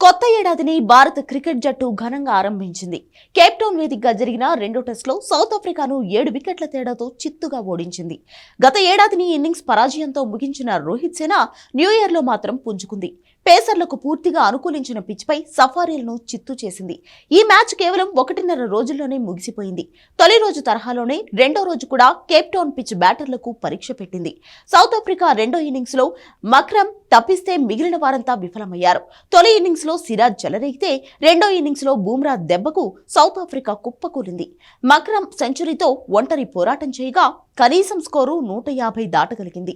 కొత్త ఏడాదిని భారత క్రికెట్ జట్టు ఘనంగా ఆరంభించింది. కేప్టౌన్ వేదికగా జరిగిన రెండో టెస్టులో సౌత్ ఆఫ్రికాను 7 వికెట్ల తేడాతో చిత్తుగా ఓడించింది. గత ఏడాదిని ఇన్నింగ్స్ పరాజయంతో ముగించిన రోహిత్ సేన న్యూ ఇయర్లో మాత్రం పుంజుకుంది. పేసర్లకు పూర్తిగా అనుకూలించిన పిచ్పై సఫారీలను చిత్తు చేసింది. ఈ మ్యాచ్ కేవలం 1.5 రోజుల్లోనే ముగిసిపోయింది. తొలి రోజు తరహాలోనే రెండో రోజు కూడా కేప్టౌన్ పిచ్ బ్యాటర్లకు పరీక్ష పెట్టింది. సౌత్ ఆఫ్రికా రెండో ఇన్నింగ్స్ లో మక్రమ్ తప్పిస్తే మిగిలిన వారంతా విఫలమయ్యారు. తొలి ఇన్నింగ్స్ లో సిరాజ్ చెలరేగితే రెండో ఇన్నింగ్స్ లో బూమ్రా దెబ్బకు సౌత్ ఆఫ్రికా కుప్పకూలింది. మక్రమ్ సెంచరీతో ఒంటరి పోరాటం చేయగా కనీసం స్కోరు 150 దాటగలిగింది.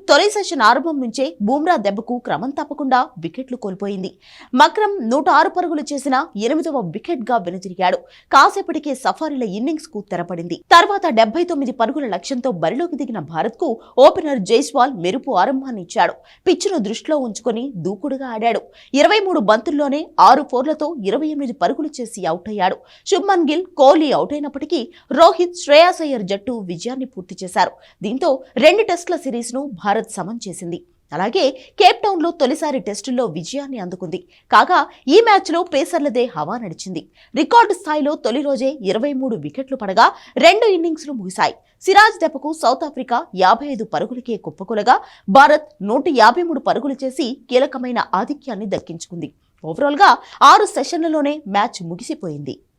తొలి సెషన్ ఆరంభం నుంచే బూమ్రా దెబ్బకు క్రమం తప్పకుండా వికెట్లు కోల్పోయింది. మక్రమ్ 106 పరుగులు చేసిన 8వ వికెట్ గా వెనుతిరిగాడు. కాసేపటికే సఫారీల ఇన్నింగ్స్ కు తెరపడింది. తర్వాత 79 పరుగుల లక్ష్యంతో బరిలోకి దిగిన భారత్ కు ఓపెనర్ జైస్వాల్ మెరుపు ఆరంభాన్నిచ్చాడు. పిచ్చును దృష్టిలో ఉంచుకొని దూకుడుగా ఆడాడు. 23 బంతుల్లోనే 6 ఫోర్లతో 28 పరుగులు చేసి అవుట్ అయ్యాడు. శుభ్మన్ గిల్, కోహ్లీ అవుట్ అయినప్పటికీ రోహిత్, శ్రేయాస్ అయ్యర్ జట్టు విజయాన్ని పూర్తి చేశారు. దీంతో 2 టెస్టుల సిరీస్ ను భారత్ సమం చేసింది. అలాగే కేప్టౌన్ లో తొలిసారి టెస్టుల్లో విజయాన్ని అందుకుంది. కాగా ఈ మ్యాచ్ లో పేసర్లదే హవా నడిచింది. రికార్డు స్థాయిలో తొలి రోజే 23 వికెట్లు పడగా 2 ఇన్నింగ్స్లు ముగిశాయి. సిరాజ్ దెబ్బకు సౌత్ ఆఫ్రికా 55 పరుగులకే కుప్పకూలగా భారత్ 153 పరుగులు చేసి కీలకమైన ఆధిక్యాన్ని దక్కించుకుంది. ఓవరాల్ గా 6 సెషన్లలోనే మ్యాచ్ ముగిసిపోయింది.